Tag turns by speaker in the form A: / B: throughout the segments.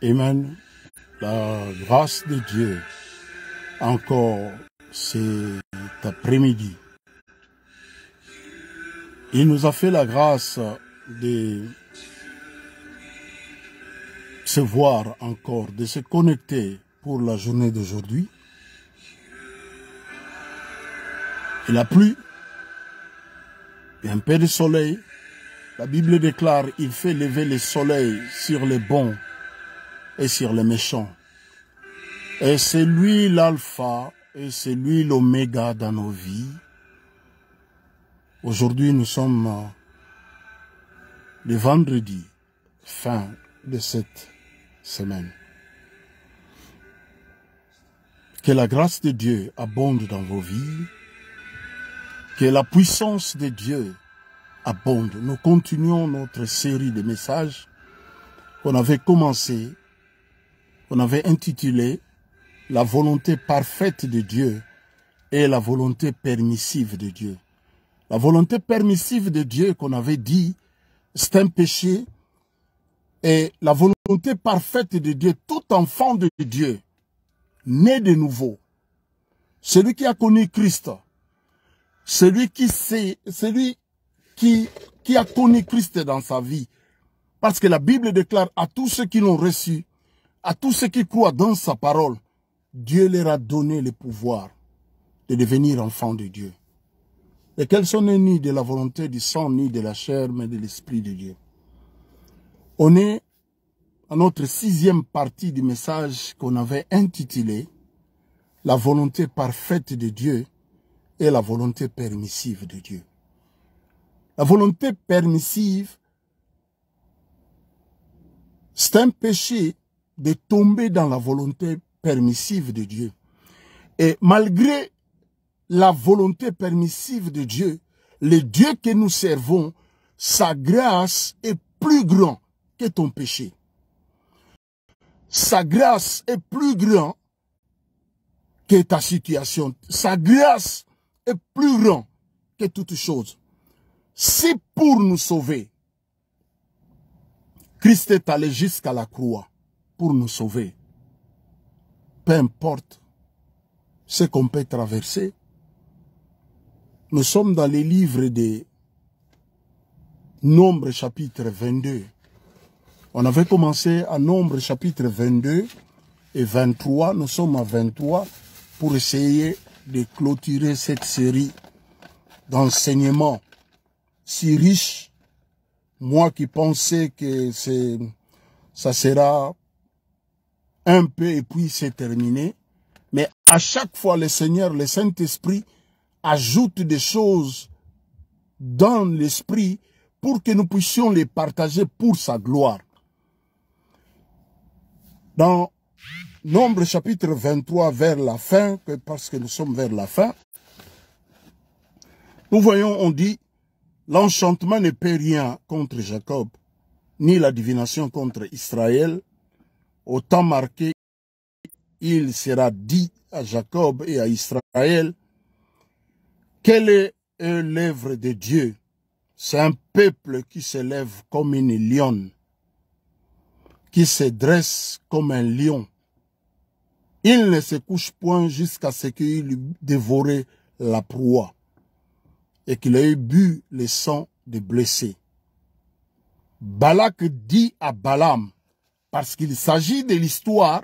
A: Amen. La grâce de Dieu, encore cet après-midi. Il nous a fait la grâce de se voir encore, de se connecter pour la journée d'aujourd'hui. Il a plu, il y a un peu de soleil. La Bible déclare, il fait lever le soleil sur les bons et sur les méchants. Et c'est lui l'alpha et c'est lui l'oméga dans nos vies. Aujourd'hui, nous sommes le vendredi, fin de cette semaine. Que la grâce de Dieu abonde dans vos vies. Que la puissance de Dieu abonde. Nous continuons notre série de messages qu'on avait commencé, qu'on avait intitulé « La volonté parfaite de Dieu et la volonté permissive de Dieu ». La volonté permissive de Dieu qu'on avait dit, c'est un péché. Et la volonté parfaite de Dieu, tout enfant de Dieu, né de nouveau, celui qui a connu Christ, celui qui a connu Christ dans sa vie. Parce que la Bible déclare à tous ceux qui l'ont reçu, à tous ceux qui croient dans sa parole, Dieu leur a donné le pouvoir de devenir enfants de Dieu. Et qu'elles sont nées ni de la volonté du sang, ni de la chair, mais de l'Esprit de Dieu. On est à notre 6e partie du message qu'on avait intitulé « La volonté parfaite de Dieu et la volonté permissive de Dieu ». La volonté permissive, c'est un péché de tomber dans la volonté permissive de Dieu. Et malgré la volonté permissive de Dieu, le Dieu que nous servons, sa grâce est plus grande que ton péché. Sa grâce est plus grande que ta situation. Sa grâce est plus grande que toute chose. Si pour nous sauver, Christ est allé jusqu'à la croix pour nous sauver, peu importe ce qu'on peut traverser, nous sommes dans les livres de Nombre chapitre 22. On avait commencé à Nombre chapitre 22 et 23. Nous sommes à 23 pour essayer de clôturer cette série d'enseignements si riche. Moi qui pensais que ça sera un peu et puis c'est terminé. Mais à chaque fois, le Seigneur, le Saint-Esprit, ajoute des choses dans l'esprit pour que nous puissions les partager pour sa gloire. Dans Nombre chapitre 23 vers la fin, parce que nous sommes vers la fin, nous voyons, on dit, l'enchantement ne peut rien contre Jacob, ni la divination contre Israël. Au temps marqué, il sera dit à Jacob et à Israël, quelle est l'œuvre de Dieu? C'est un peuple qui s'élève comme une lionne, qui se dresse comme un lion. Il ne se couche point jusqu'à ce qu'il eût dévoré la proie et qu'il ait bu le sang des blessés. Balak dit à Balaam, parce qu'il s'agit de l'histoire,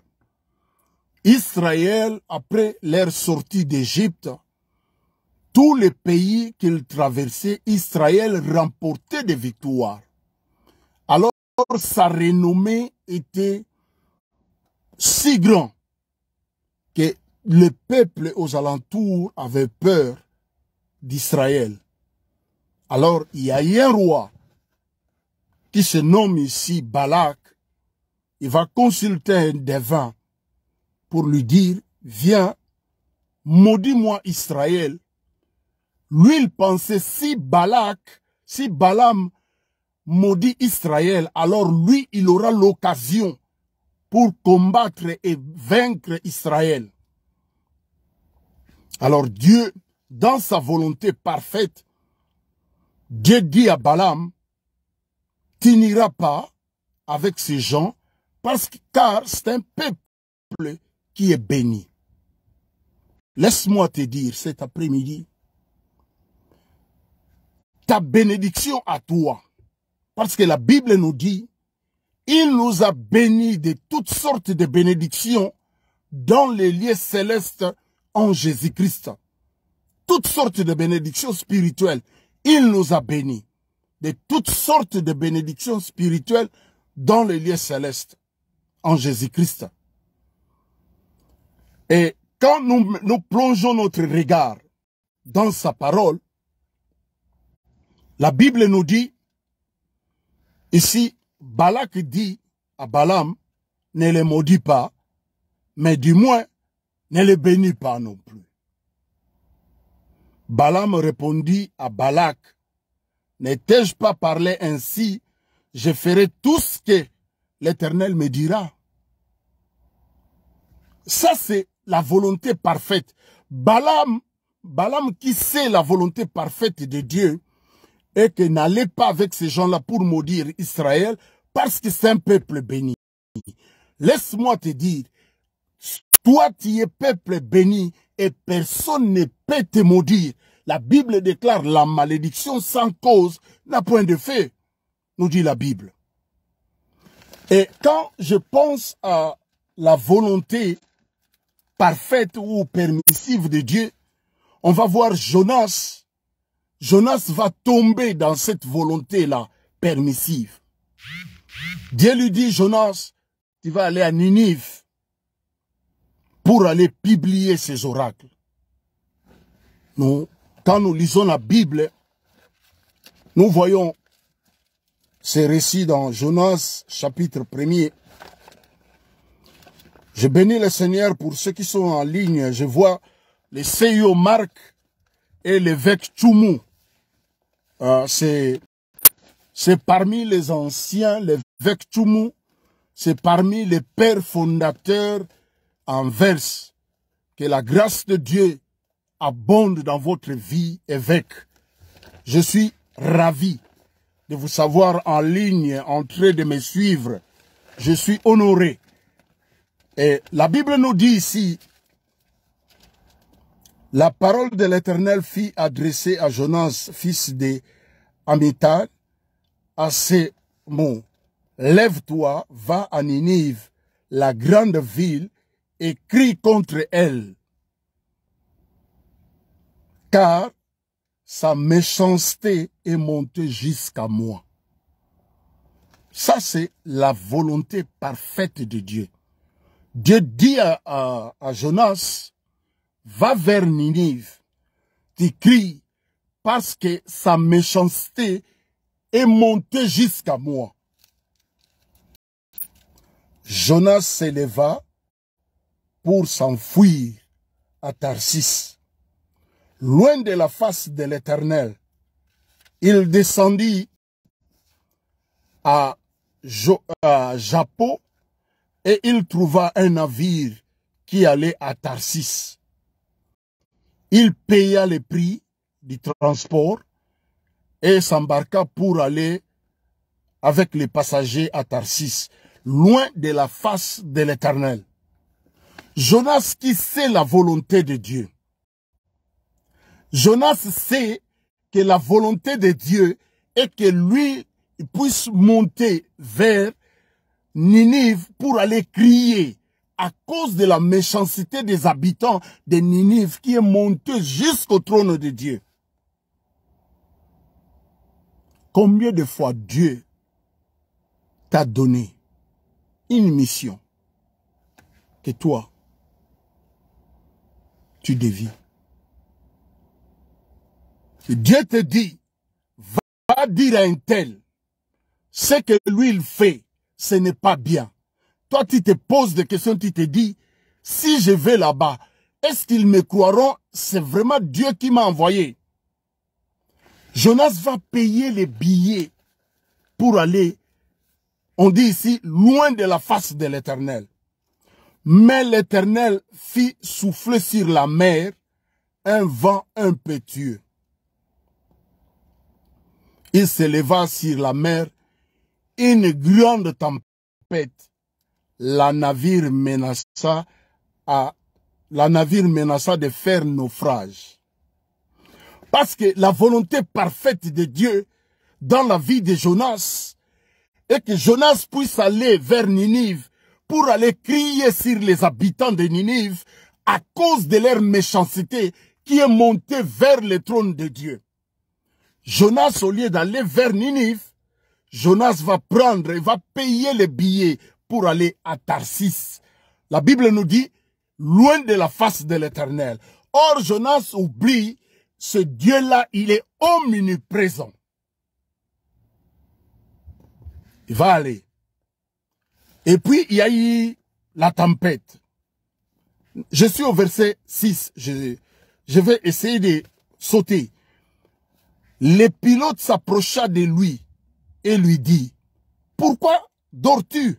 A: Israël, après leur sortie d'Égypte, tous les pays qu'ils traversaient, Israël remportait des victoires. Alors, sa renommée était si grande que le peuple aux alentours avait peur d'Israël. Alors, il y a un roi qui se nomme ici Balak. Il va consulter un devin pour lui dire, viens, maudis-moi Israël. Lui, il pensait, si Balaam maudit Israël, alors lui, il aura l'occasion pour combattre et vaincre Israël. Alors Dieu, dans sa volonté parfaite, Dieu dit à Balaam, tu n'iras pas avec ces gens car c'est un peuple qui est béni. Laisse-moi te dire cet après-midi, ta bénédiction à toi, parce que la Bible nous dit, il nous a bénis de toutes sortes de bénédictions dans les lieux célestes en Jésus-Christ. Toutes sortes de bénédictions spirituelles, il nous a bénis de toutes sortes de bénédictions spirituelles dans les lieux célestes en Jésus-Christ. Et quand nous plongeons notre regard dans sa parole, la Bible nous dit, ici, Balak dit à Balaam, ne les maudis pas, mais du moins, ne les bénis pas non plus. Balaam répondit à Balak, n'ai-je pas parlé ainsi, je ferai tout ce que l'Éternel me dira. Ça, c'est la volonté parfaite. Balaam qui sait la volonté parfaite de Dieu, et que n'allez pas avec ces gens-là pour maudire Israël, parce que c'est un peuple béni. Laisse-moi te dire, toi tu es peuple béni, et personne ne peut te maudire. La Bible déclare la malédiction sans cause n'a point de fait, nous dit la Bible. Et quand je pense à la volonté parfaite ou permissive de Dieu, on va voir Jonas. Jonas va tomber dans cette volonté-là permissive. Dieu lui dit, Jonas, tu vas aller à Ninive pour aller publier ces oracles. Nous, quand nous lisons la Bible, nous voyons ces récits dans Jonas chapitre 1er. Je bénis le Seigneur pour ceux qui sont en ligne. Je vois les CEO Marc et l'évêque Tchoumou. C'est parmi les anciens, l'évêque Tchoumou, c'est parmi les pères fondateurs en verse. Que la grâce de Dieu abonde dans votre vie, évêque. Je suis ravi de vous savoir en ligne, en train de me suivre. Je suis honoré. Et la Bible nous dit ici, la parole de l'Éternel fut adressée à Jonas, fils d'Amital, à ces mots. Lève-toi, va à Ninive, la grande ville, et crie contre elle. Car sa méchanceté est montée jusqu'à moi. Ça, c'est la volonté parfaite de Dieu. Dieu dit à Jonas, va vers Ninive, tu cries, parce que sa méchanceté est montée jusqu'à moi. Jonas s'éleva pour s'enfuir à Tarsis. Loin de la face de l'Éternel, il descendit à Jappo et il trouva un navire qui allait à Tarsis. Il paya le prix du transport et s'embarqua pour aller avec les passagers à Tarsis, loin de la face de l'Éternel. Jonas qui sait la volonté de Dieu. Jonas sait que la volonté de Dieu est que lui puisse monter vers Ninive pour aller crier à cause de la méchanceté des habitants de Ninive qui est montée jusqu'au trône de Dieu. Combien de fois Dieu t'a donné une mission que toi, tu dévies. Dieu te dit, va dire à un tel, ce que lui il fait, ce n'est pas bien. Toi, tu te poses des questions, tu te dis, si je vais là-bas, est-ce qu'ils me croiront? C'est vraiment Dieu qui m'a envoyé. Jonas va payer les billets pour aller, on dit ici, loin de la face de l'Éternel. Mais l'Éternel fit souffler sur la mer un vent impétueux. Il s'éleva sur la mer une grande tempête la navire menaça de faire naufrage. Parce que la volonté parfaite de Dieu dans la vie de Jonas est que Jonas puisse aller vers Ninive pour aller crier sur les habitants de Ninive à cause de leur méchanceté qui est montée vers le trône de Dieu. Jonas, au lieu d'aller vers Ninive, Jonas va prendre et va payer les billets pour aller à Tarsis. La Bible nous dit, loin de la face de l'Éternel. Or, Jonas oublie, ce Dieu-là, il est omniprésent. Il va aller. Et puis, il y a eu la tempête. Je suis au verset 6. Je vais essayer de sauter. Le pilote s'approcha de lui et lui dit, « Pourquoi dors-tu?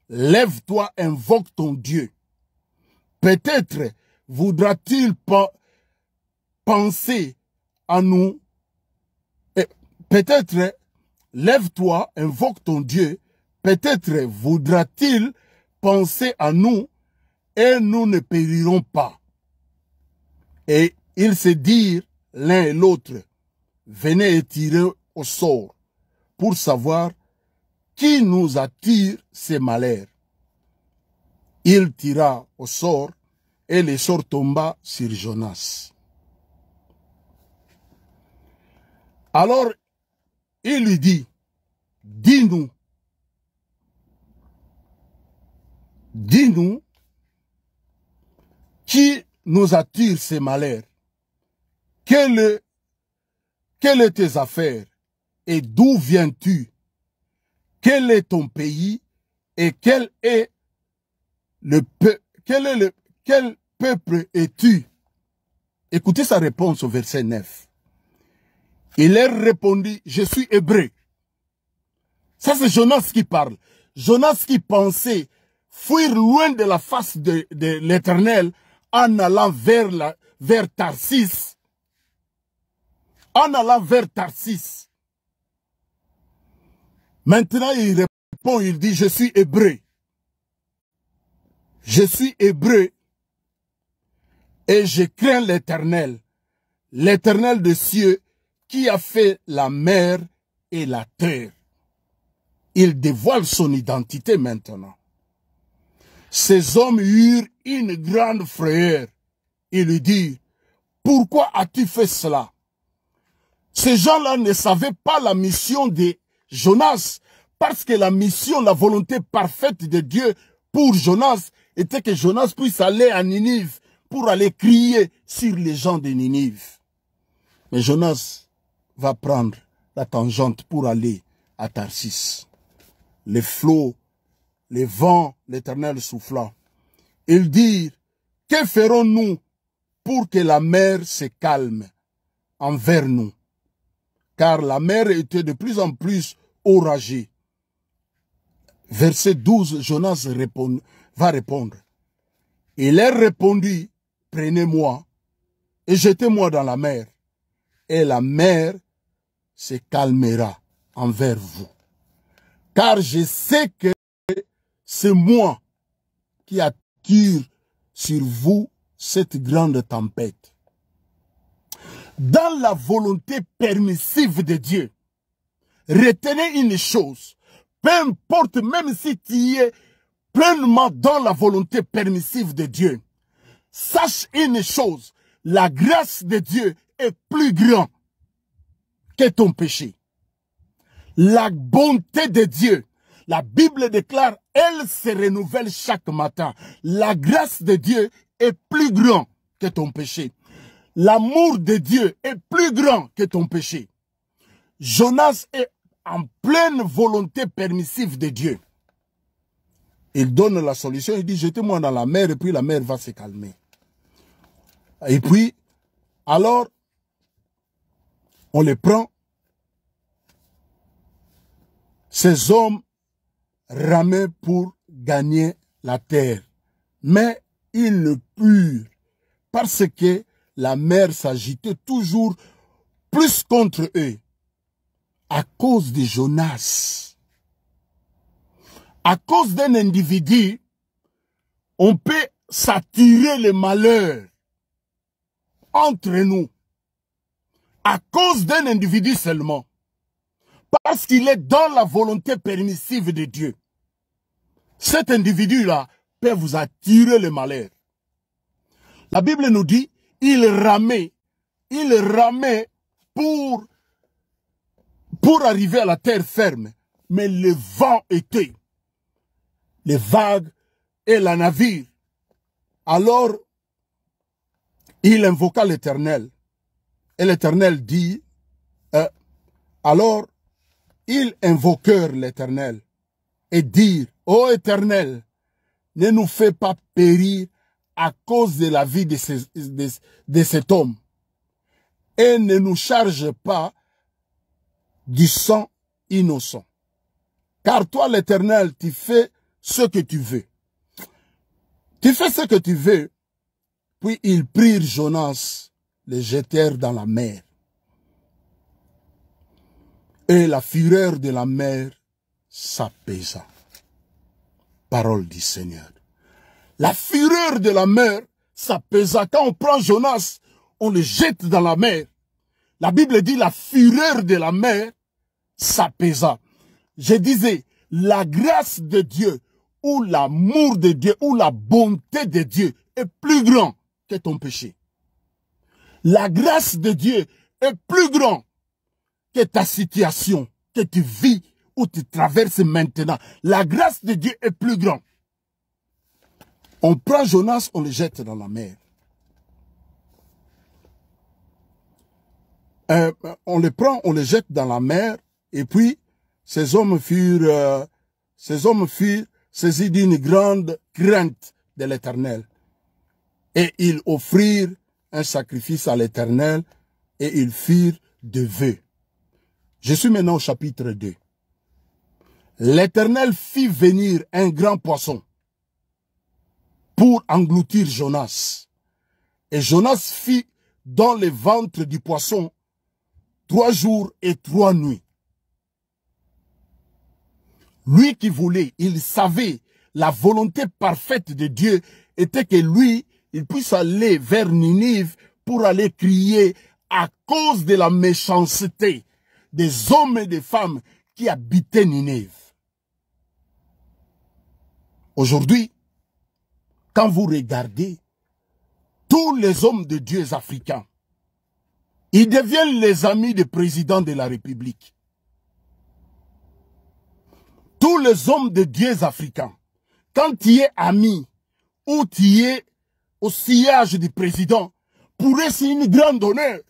A: Lève-toi, invoque ton Dieu. Peut-être voudra-t-il penser à nous. Peut-être, lève-toi, invoque ton Dieu. Peut-être voudra-t-il penser à nous et nous ne périrons pas. » Et ils se dirent l'un et l'autre, « Venez et tirez au sort pour savoir qui nous attire ces malheurs. » Il tira au sort et le sort tomba sur Jonas. Alors, il lui dit, « Dis-nous, qui nous attire ces malheurs? Quelle est tes affaires et d'où viens-tu? Quel est ton pays et quel peuple es-tu? » Écoutez sa réponse au verset 9. Il leur répondit, « Je suis hébreu. » Ça c'est Jonas qui parle. Jonas qui pensait fuir loin de la face de l'Éternel en allant vers Tarsis. En allant vers Tarsis. Maintenant, il répond, il dit, « Je suis hébreu. Je suis hébreu et je crains l'Éternel, l'Éternel des cieux qui a fait la mer et la terre. » Il dévoile son identité maintenant. Ces hommes eurent une grande frayeur. Ils lui dirent, « Pourquoi as-tu fait cela? » Ces gens-là ne savaient pas la mission de Jonas, parce que la mission, la volonté parfaite de Dieu pour Jonas était que Jonas puisse aller à Ninive pour aller crier sur les gens de Ninive. Mais Jonas va prendre la tangente pour aller à Tarsis. Les flots, les vents, l'Éternel souffla. Ils dirent, « Que ferons-nous pour que la mer se calme envers nous? » Car la mer était de plus en plus oragée. Verset 12, Jonas va répondre. Il leur répondit, « Prenez-moi et jetez-moi dans la mer, et la mer se calmera envers vous. Car je sais que c'est moi qui attire sur vous cette grande tempête. » Dans la volonté permissive de Dieu, retenez une chose, peu importe, même si tu es pleinement dans la volonté permissive de Dieu, sache une chose, la grâce de Dieu est plus grande que ton péché. La bonté de Dieu, la Bible déclare, elle se renouvelle chaque matin. La grâce de Dieu est plus grande que ton péché. L'amour de Dieu est plus grand que ton péché. Jonas est en pleine volonté permissive de Dieu. Il donne la solution, il dit, jetez-moi dans la mer et puis la mer va se calmer. Et puis, alors, on les prend. Ces hommes ramaient pour gagner la terre. Mais ils ne purent parce que la mer s'agitait toujours plus contre eux à cause de Jonas. À cause d'un individu, on peut s'attirer le malheur entre nous. À cause d'un individu seulement. Parce qu'il est dans la volonté permissive de Dieu. Cet individu-là peut vous attirer le malheur. La Bible nous dit, il ramait pour arriver à la terre ferme. Mais le vent était, les vagues et la navire. Alors, il invoqua l'Éternel. Et l'Éternel dit, alors, ils invoquèrent l'Éternel et dirent, ô Éternel, ne nous fais pas périr à cause de la vie de cet homme et ne nous charge pas du sang innocent. Car toi, l'Éternel, tu fais ce que tu veux. Tu fais ce que tu veux. Puis ils prirent Jonas, le jetèrent dans la mer. Et la fureur de la mer s'apaisa. Parole du Seigneur. La fureur de la mer s'apaisa. Quand on prend Jonas, on le jette dans la mer. La Bible dit la fureur de la mer s'apaisa. Je disais, la grâce de Dieu, ou l'amour de Dieu, ou la bonté de Dieu est plus grand que ton péché. La grâce de Dieu est plus grand que ta situation, que tu vis ou tu traverses maintenant. La grâce de Dieu est plus grande. On prend Jonas, on le jette dans la mer. On le prend, on le jette dans la mer, et puis ces hommes furent saisis d'une grande crainte de l'Éternel. Et ils offrirent un sacrifice à l'Éternel, et ils firent de vœux. Je suis maintenant au chapitre 2. L'Éternel fit venir un grand poisson pour engloutir Jonas. Et Jonas fit dans le ventre du poisson 3 jours et 3 nuits. Lui qui voulait, il savait, la volonté parfaite de Dieu était que lui, il puisse aller vers Ninive pour aller crier à cause de la méchanceté des hommes et des femmes qui habitaient Ninive. Aujourd'hui, quand vous regardez tous les hommes de Dieu africains, ils deviennent les amis des présidents de la République. Tous les hommes de Dieu africains, quand tu es ami ou tu es au sillage du président, pour eux c'est une grande honneur.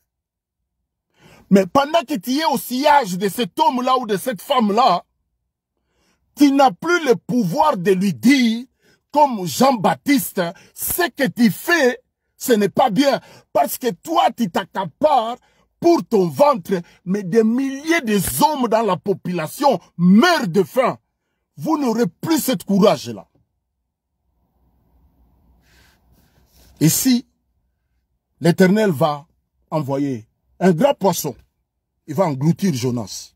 A: Mais pendant que tu es au sillage de cet homme-là ou de cette femme-là, tu n'as plus le pouvoir de lui dire, comme Jean-Baptiste, ce que tu fais, ce n'est pas bien. Parce que toi, tu t'accapares pour ton ventre, mais des milliers d'hommes dans la population meurent de faim. Vous n'aurez plus ce courage-là. Et si l'Éternel va envoyer un grand poisson, il va engloutir Jonas.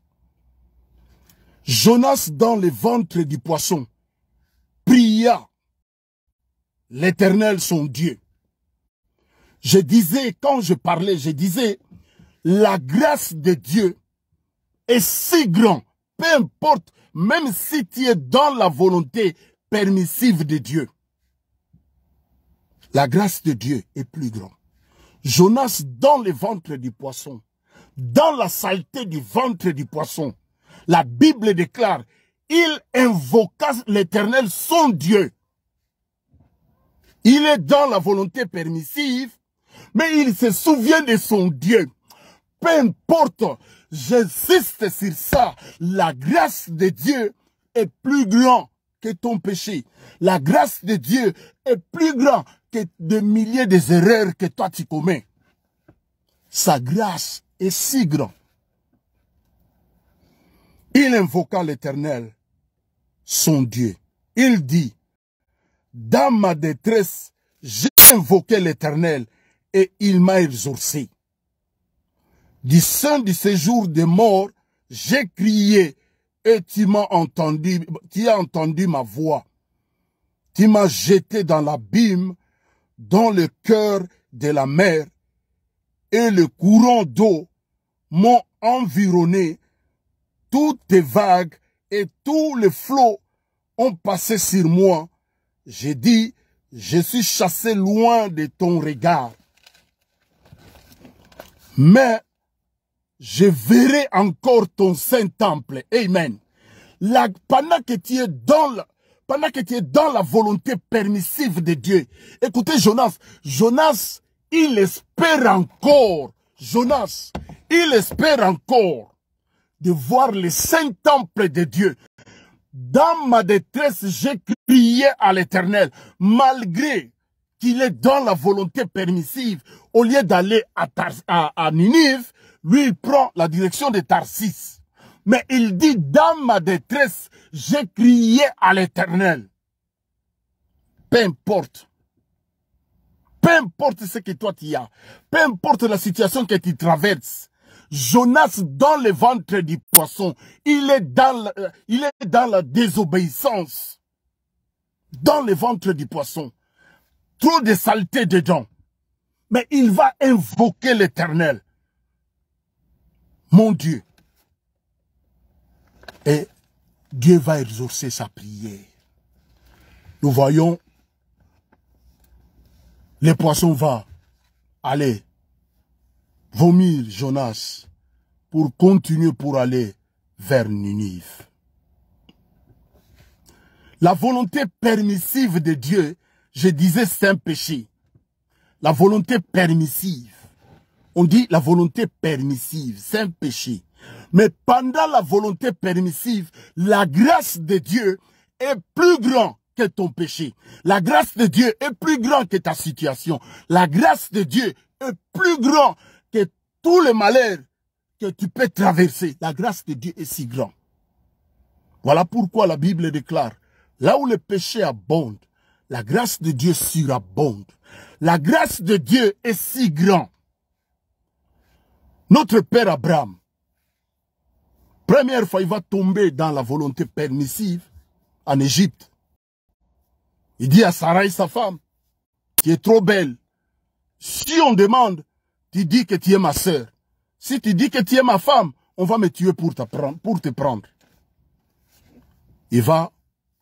A: Jonas, dans le ventre du poisson, pria l'Éternel son Dieu. Je disais, quand je parlais, je disais, la grâce de Dieu est si grande, peu importe, même si tu es dans la volonté permissive de Dieu. La grâce de Dieu est plus grande. Jonas, dans le ventre du poisson, dans la saleté du ventre du poisson, la Bible déclare, il invoqua l'Éternel son Dieu. Il est dans la volonté permissive, mais il se souvient de son Dieu. Peu importe, j'insiste sur ça, la grâce de Dieu est plus grande que ton péché. La grâce de Dieu est plus grande que des milliers d'erreurs que toi tu commets. Sa grâce est si grande. Il invoqua l'Éternel, son Dieu. Il dit, dans ma détresse, j'ai invoqué l'Éternel et il m'a exaucé. Du sein du séjour des morts, j'ai crié et tu m'as entendu, tu as entendu ma voix. Tu m'as jeté dans l'abîme, dans le cœur de la mer, et le courant d'eau m'ont environné. Toutes tes vagues et tous les flots ont passé sur moi. J'ai dit, je suis chassé loin de ton regard. Mais je verrai encore ton saint temple. Amen. Pendant que tu es dans la volonté permissive de Dieu. Écoutez Jonas. Jonas, il espère encore. Jonas, il espère encore de voir le saint temple de Dieu. Dans ma détresse, j'ai crié à l'Éternel, malgré qu'il est dans la volonté permissive. Au lieu d'aller à Ninive, lui, il prend la direction de Tarsis. Mais il dit, dans ma détresse, j'ai crié à l'Éternel. Peu importe. Peu importe ce que toi tu as. Peu importe la situation que tu traverses. Jonas, dans le ventre du poisson, il est dans la désobéissance. Dans le ventre du poisson. Trop de saleté dedans. Mais il va invoquer l'Éternel. Mon Dieu. Et Dieu va exaucer sa prière. Nous voyons, le poisson va aller vomir Jonas pour continuer pour aller vers Ninive. La volonté permissive de Dieu, je disais, c'est un péché. La volonté permissive. On dit la volonté permissive, c'est un péché. Mais pendant la volonté permissive, la grâce de Dieu est plus grande que ton péché. La grâce de Dieu est plus grande que ta situation. La grâce de Dieu est plus grande que tous les malheurs que tu peux traverser. La grâce de Dieu est si grande. Voilà pourquoi la Bible déclare, là où le péché abonde, la grâce de Dieu surabonde. La grâce de Dieu est si grande. Notre père Abraham, première fois, il va tomber dans la volonté permissive en Égypte. Il dit à Sarai, sa femme, tu es trop belle. Si on demande, tu dis que tu es ma sœur. Si tu dis que tu es ma femme, on va me tuer pour te prendre. Il va,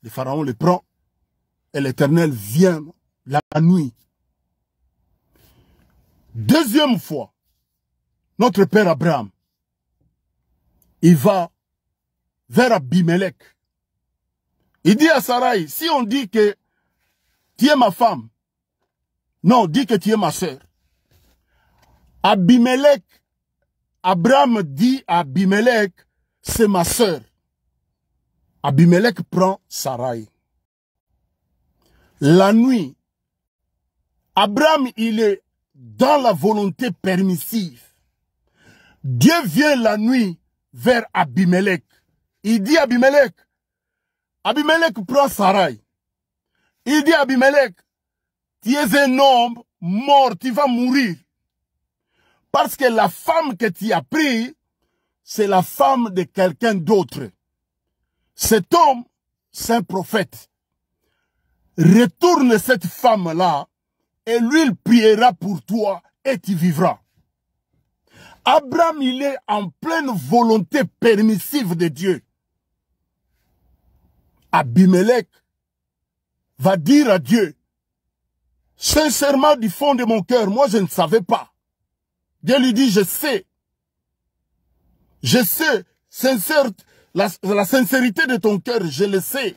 A: le pharaon le prend, et l'Éternel vient la nuit. Deuxième fois, notre père Abraham, il va vers Abimelech. Il dit à Sarai, si on dit que tu es ma femme, non, dis que tu es ma sœur. Abimelech, Abraham dit à Abimelech, c'est ma sœur. Abimelech prend Sarai. La nuit, Abraham, il est dans la volonté permissive. Dieu vient la nuit vers Abimelech. Il dit à Abimelech, Abimelech prend Sarai. Il dit à Abimelech, tu es un homme mort, tu vas mourir. Parce que la femme que tu as prise, c'est la femme de quelqu'un d'autre. Cet homme, c'est un prophète. Retourne cette femme-là et lui, il priera pour toi et tu vivras. Abraham, il est en pleine volonté permissive de Dieu. Abimelech va dire à Dieu, sincèrement du fond de mon cœur, moi je ne savais pas. Dieu lui dit, je sais. Je sais, sincère, la sincérité de ton cœur, je le sais.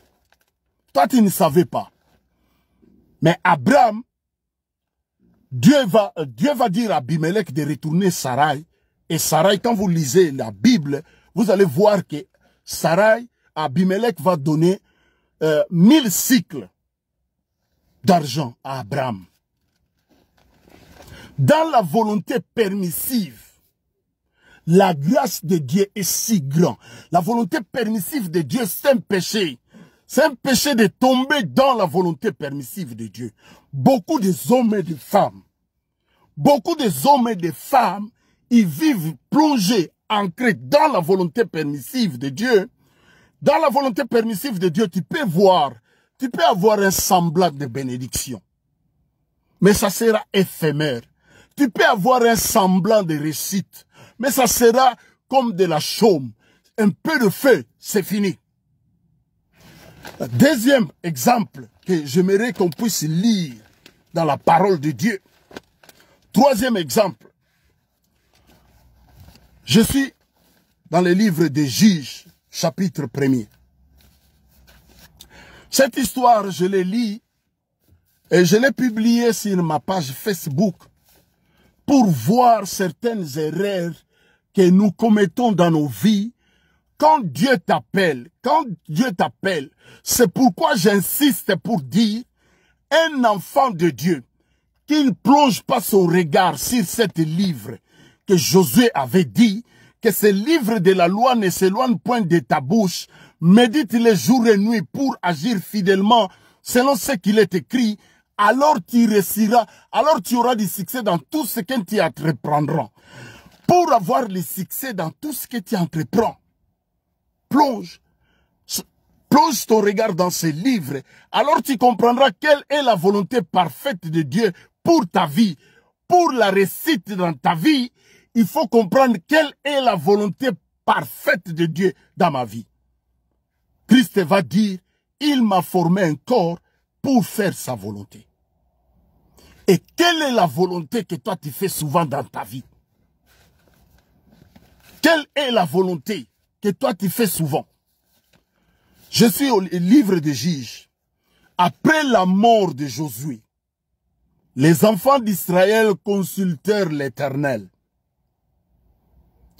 A: Toi, tu ne savais pas. Mais Abraham, Dieu va dire à Abimelech de retourner Sarai. Et Sarai, quand vous lisez la Bible, vous allez voir que Sarai, Abimelech va donner 1000 cycles d'argent à Abraham. Dans la volonté permissive, la grâce de Dieu est si grande. La volonté permissive de Dieu, c'est un péché. C'est un péché de tomber dans la volonté permissive de Dieu. Beaucoup d'hommes et de femmes, ils vivent plongés, ancrés dans la volonté permissive de Dieu. Dans la volonté permissive de Dieu, tu peux avoir un semblant de bénédiction. Mais ça sera éphémère. Tu peux avoir un semblant de réussite. Mais ça sera comme de la chaume. Un peu de feu, c'est fini. Deuxième exemple que j'aimerais qu'on puisse lire dans la parole de Dieu. Troisième exemple. Je suis dans le livre des Juges, chapitre 1er. Cette histoire, je l'ai lue et je l'ai publiée sur ma page Facebook pour voir certaines erreurs que nous commettons dans nos vies. Quand Dieu t'appelle, c'est pourquoi j'insiste pour dire, un enfant de Dieu, qu'il ne plonge pas son regard sur cet livre que Josué avait dit, que ce livre de la loi ne s'éloigne point de ta bouche, médite les jours et nuits pour agir fidèlement selon ce qu'il est écrit, alors tu réussiras, alors tu auras du succès dans tout ce que tu entreprendras. Pour avoir le succès dans tout ce que tu entreprends, plonge ton regard dans ce livre, alors tu comprendras quelle est la volonté parfaite de Dieu pour ta vie. Pour la réussite dans ta vie, il faut comprendre quelle est la volonté parfaite de Dieu dans ma vie. Christ va dire, il m'a formé un corps pour faire sa volonté. Et quelle est la volonté que toi tu fais souvent dans ta vie? Quelle est la volonté que toi tu fais souvent? Je suis au livre des Juges. Après la mort de Josué, les enfants d'Israël consultèrent l'Éternel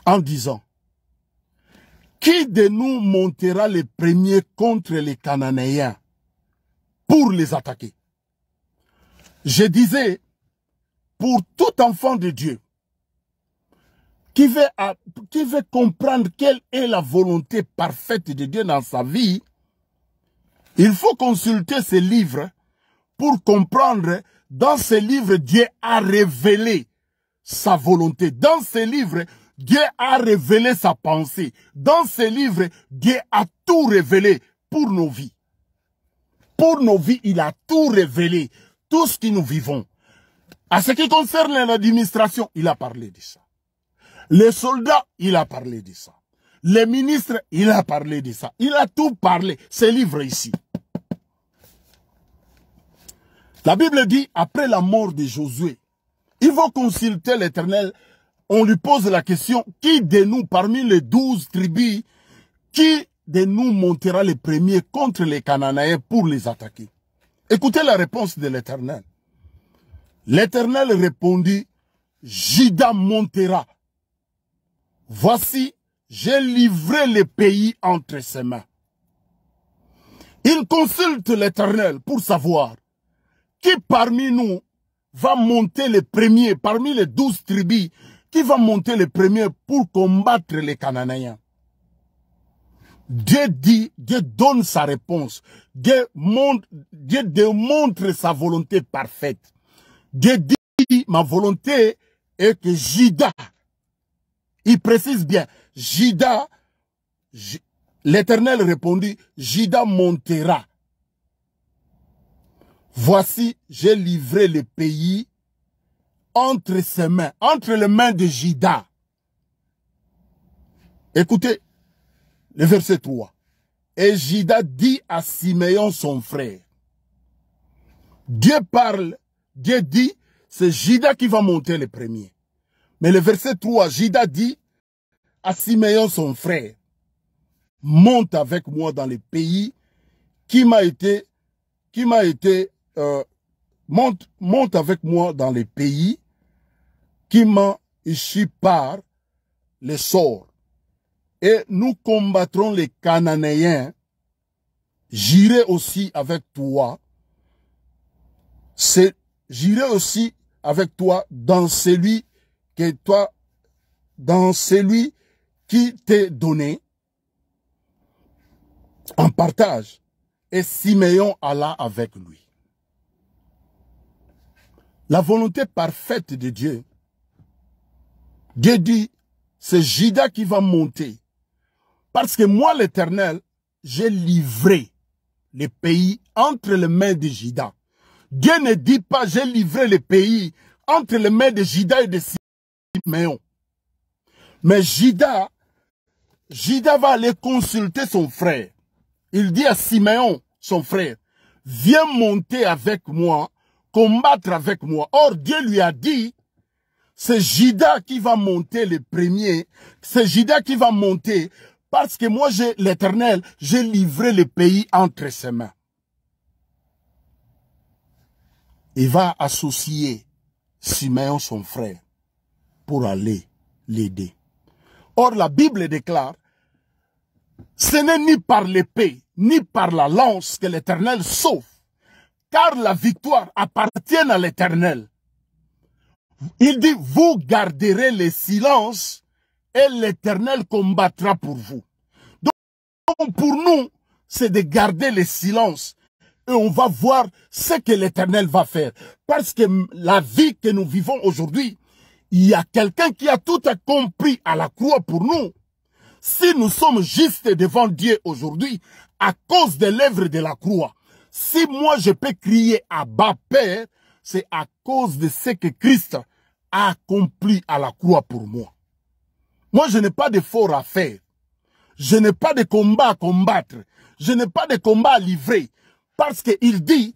A: en disant, qui de nous montera les premiers contre les Cananéens pour les attaquer? Je disais, pour tout enfant de Dieu qui veut comprendre quelle est la volonté parfaite de Dieu dans sa vie, il faut consulter ce livre pour comprendre. Dans ce livre, Dieu a révélé sa volonté. Dans ce livre, Dieu a révélé sa pensée. Dans ce livre, Dieu a tout révélé pour nos vies. Pour nos vies, il a tout révélé. Tout ce que nous vivons. À ce qui concerne l'administration, il a parlé de ça. Les soldats, il a parlé de ça. Les ministres, il a parlé de ça. Il a tout parlé. Ce livre ici. La Bible dit, après la mort de Josué, il va consulter l'Éternel. On lui pose la question, qui de nous, parmi les 12 tribus, qui de nous montera les premiers contre les Cananéens pour les attaquer? Écoutez la réponse de l'Éternel. L'Éternel répondit, Juda montera. Voici, j'ai livré le pays entre ses mains. Il consulte l'Éternel pour savoir qui parmi nous va monter les premiers, parmi les 12 tribus, qui va monter les premiers pour combattre les Cananéens. Dieu dit, Dieu donne sa réponse. Dieu démontre sa volonté parfaite. Dieu dit, ma volonté est que Juda, il précise bien, Juda, l'Éternel répondit, Juda montera. Voici, j'ai livré le pays entre ses mains, entre les mains de Juda. Écoutez, le verset 3. Et Juda dit à Siméon son frère. Dieu parle, Dieu dit, c'est Juda qui va monter le premier. Mais le verset 3, Juda dit à Siméon son frère, monte avec moi dans le pays monte avec moi dans les pays qui m'a issu par le sort. Et nous combattrons les Cananéens. J'irai aussi avec toi. J'irai aussi avec toi dans celui qui t'est donné en partage. Et Siméon alla avec lui. La volonté parfaite de Dieu, Dieu dit, c'est Juda qui va monter. Parce que moi, l'Éternel, j'ai livré les pays entre les mains de Juda. Dieu ne dit pas j'ai livré les pays entre les mains de Juda et de Siméon. Mais Juda va aller consulter son frère. Il dit à Siméon, son frère, viens monter avec moi, combattre avec moi. Or, Dieu lui a dit, c'est Juda qui va monter le premier. C'est Juda qui va monter parce que moi, l'Éternel, j'ai livré le pays entre ses mains. Il va associer Siméon, son frère, pour aller l'aider. Or, la Bible déclare, ce n'est ni par l'épée, ni par la lance que l'Éternel sauve, car la victoire appartient à l'Éternel. Il dit, vous garderez le silence et l'Éternel combattra pour vous. Donc pour nous, c'est de garder le silence et on va voir ce que l'Éternel va faire. Parce que la vie que nous vivons aujourd'hui, il y a quelqu'un qui a tout accompli à la croix pour nous. Si nous sommes justes devant Dieu aujourd'hui, à cause de l'œuvre de la croix, si moi je peux crier à bas Père, c'est à cause de ce que Christ a accompli à la croix pour moi. Moi, je n'ai pas d'effort à faire. Je n'ai pas de combat à combattre. Je n'ai pas de combat à livrer. Parce qu'il dit,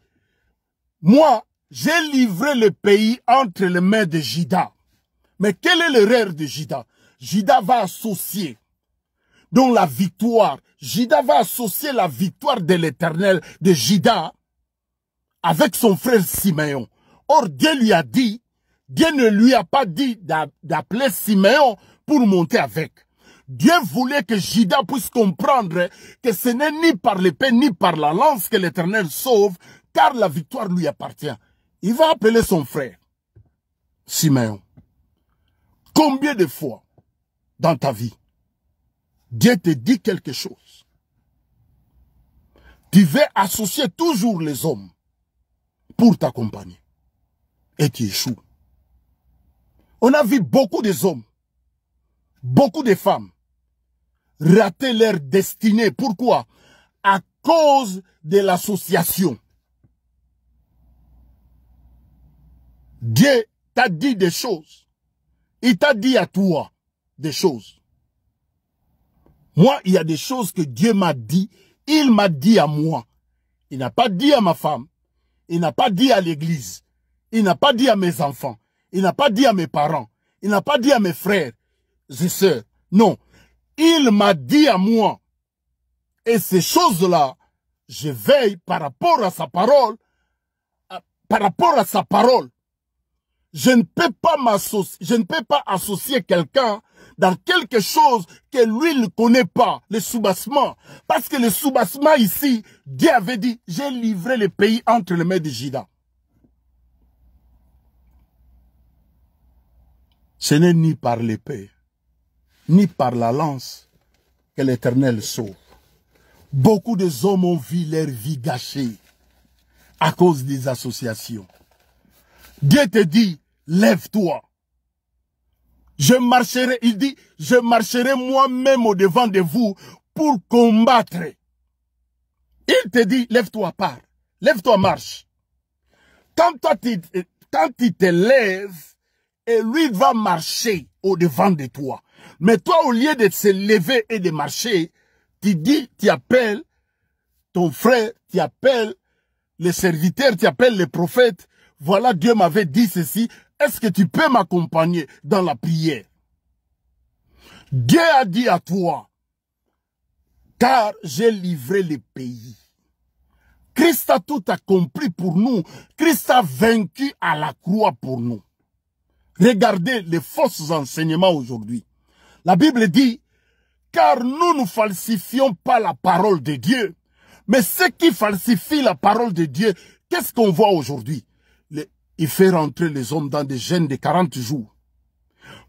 A: moi, j'ai livré le pays entre les mains de Juda. Mais quelle est l'erreur de Juda? Juda va associer donc la victoire. Juda va associer la victoire de l'Éternel de Juda avec son frère Siméon. Or, Dieu lui a dit, Dieu ne lui a pas dit d'appeler Siméon pour monter avec. Dieu voulait que Juda puisse comprendre que ce n'est ni par l'épée ni par la lance que l'Éternel sauve, car la victoire lui appartient. Il va appeler son frère, Siméon. Combien de fois dans ta vie, Dieu te dit quelque chose? Tu veux associer toujours les hommes pour t'accompagner. Et tu échoues. On a vu beaucoup d'hommes, beaucoup de femmes rater leur destinée. Pourquoi? À cause de l'association. Dieu t'a dit des choses. Il t'a dit à toi des choses. Moi, il y a des choses que Dieu m'a dit. Il m'a dit à moi. Il n'a pas dit à ma femme. Il n'a pas dit à l'église. Il n'a pas dit à mes enfants. Il n'a pas dit à mes parents. Il n'a pas dit à mes frères et sœurs. Non. Il m'a dit à moi. Et ces choses-là, je veille par rapport à sa parole. Par rapport à sa parole. Je ne peux pas associer quelqu'un dans quelque chose que lui ne connaît pas, le soubassement. Parce que le soubassement ici, Dieu avait dit, j'ai livré le pays entre les mains de Juda. Ce n'est ni par l'épée, ni par la lance que l'Éternel sauve. Beaucoup de hommes ont vu leur vie gâchée à cause des associations. Dieu te dit, lève-toi. Je marcherai, il dit, je marcherai moi-même au devant de vous pour combattre. Il te dit, lève-toi, pars. Lève-toi, marche. Quand tu te lèves, et lui va marcher au devant de toi. Mais toi, au lieu de se lever et de marcher, tu dis, tu appelles ton frère, tu appelles les serviteurs, tu appelles les prophètes. Voilà, Dieu m'avait dit ceci. Est-ce que tu peux m'accompagner dans la prière? Dieu a dit à toi, car j'ai livré le pays. Christ a tout accompli pour nous. Christ a vaincu à la croix pour nous. Regardez les fausses enseignements aujourd'hui. La Bible dit, car nous ne falsifions pas la parole de Dieu. Mais ceux qui falsifient la parole de Dieu, qu'est-ce qu'on voit aujourd'hui? Il fait rentrer les hommes dans des jeûnes de 40 jours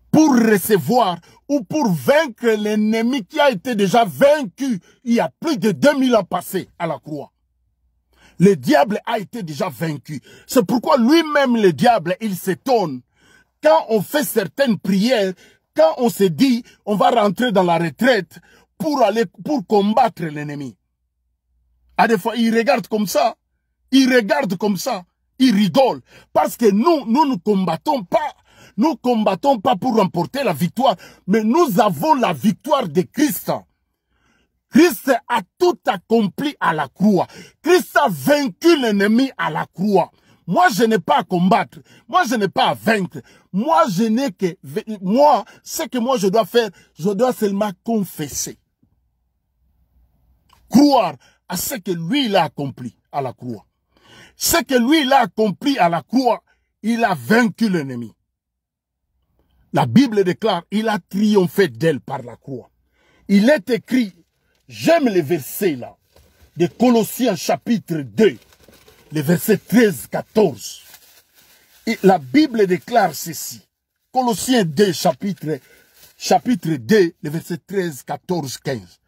A: pour recevoir ou pour vaincre l'ennemi qui a été déjà vaincu il y a plus de 2000 ans passés à la croix. Le diable a été déjà vaincu. C'est pourquoi lui-même, le diable, il s'étonne. Quand on fait certaines prières, quand on se dit, on va rentrer dans la retraite pour combattre l'ennemi. À des fois, ils regardent comme ça. Ils regardent comme ça. Ils rigolent. Parce que nous ne combattons pas. Nous ne combattons pas pour remporter la victoire. Mais nous avons la victoire de Christ. Christ a tout accompli à la croix. Christ a vaincu l'ennemi à la croix. Moi, je n'ai pas à combattre. Moi, je n'ai pas à vaincre. Moi, je n'ai que... Moi, ce que moi je dois faire, je dois seulement confesser. Croire à ce que lui, il a accompli à la croix. Ce que lui, il a accompli à la croix, il a vaincu l'ennemi. La Bible déclare, il a triomphé d'elle par la croix. Il est écrit, j'aime les versets là, de Colossiens chapitre 2, les versets 13-14. Et la Bible déclare ceci. Colossiens 2, chapitre 2, les versets 13, 14, 15.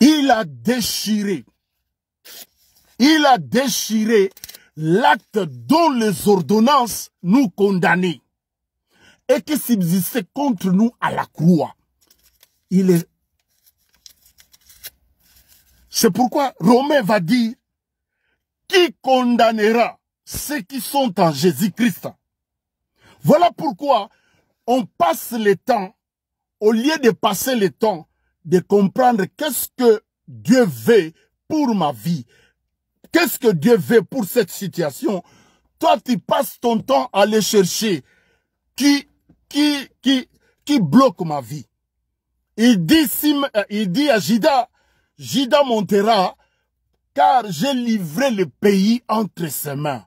A: Il a déchiré l'acte dont les ordonnances nous condamnaient et qui subsistait contre nous à la croix. C'est pourquoi Romain va dire, qui condamnera ceux qui sont en Jésus-Christ? Voilà pourquoi on passe le temps, au lieu de passer le temps, de comprendre qu'est-ce que Dieu veut pour ma vie. Qu'est-ce que Dieu veut pour cette situation? Toi, tu passes ton temps à aller chercher qui bloque ma vie. Il dit à Juda, Juda montera, car j'ai livré le pays entre ses mains.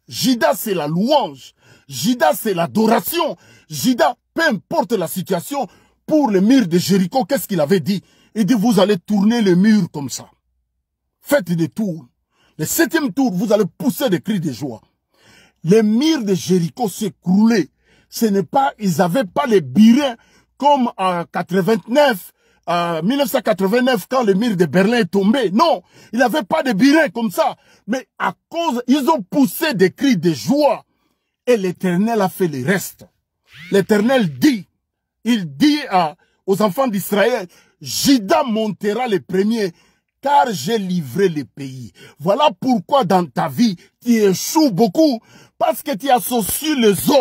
A: Juda, c'est la louange. Juda, c'est l'adoration. Juda, peu importe la situation, pour le mur de Jéricho, qu'est-ce qu'il avait dit? Il dit, vous allez tourner le mur comme ça. Faites des tours. Le 7e tour, vous allez pousser des cris de joie. Les murs de Jéricho s'écroulaient. Ce n'est pas, ils n'avaient pas les birins comme en 1989, quand le mur de Berlin est tombé. Non, ils n'avaient pas de birins comme ça. Mais à cause, ils ont poussé des cris de joie. Et l'Éternel a fait le reste. L'Éternel dit, il dit aux enfants d'Israël, Juda montera le premier, car j'ai livré le pays. Voilà pourquoi dans ta vie, tu échoues beaucoup, parce que tu associes les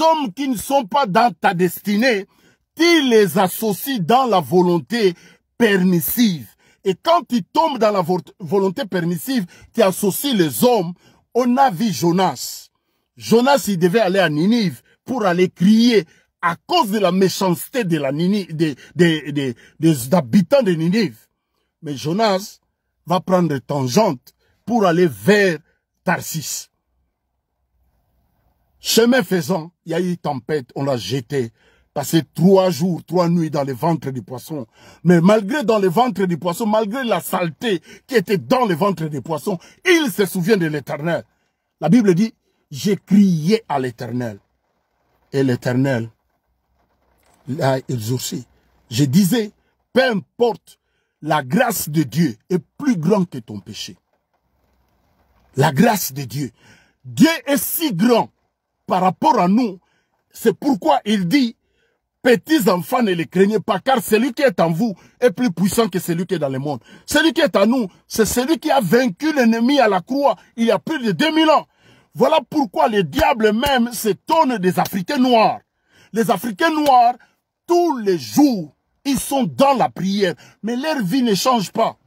A: hommes qui ne sont pas dans ta destinée, tu les associes dans la volonté permissive. Et quand tu tombes dans la volonté permissive, tu associes les hommes. On a vu Jonas. Jonas, il devait aller à Ninive pour aller crier à cause de la méchanceté de la des habitants de Ninive. Mais Jonas va prendre tangente pour aller vers Tarsis. Chemin faisant, il y a eu tempête, on l'a jeté. Passé 3 jours, 3 nuits dans le ventre du poisson. Mais malgré dans le ventre du poisson, malgré la saleté qui était dans le ventre du poisson, il se souvient de l'Éternel. La Bible dit, j'ai crié à l'Éternel. Et l'Éternel l'a exaucé. Je disais, peu importe, la grâce de Dieu est plus grande que ton péché. La grâce de Dieu. Dieu est si grand par rapport à nous. C'est pourquoi il dit, petits enfants, ne les craignez pas, car celui qui est en vous est plus puissant que celui qui est dans le monde. Celui qui est en nous, c'est celui qui a vaincu l'ennemi à la croix il y a plus de 2000 ans. Voilà pourquoi les diables même s'étonnent des Africains noirs. Les Africains noirs, tous les jours, ils sont dans la prière, mais leur vie ne change pas.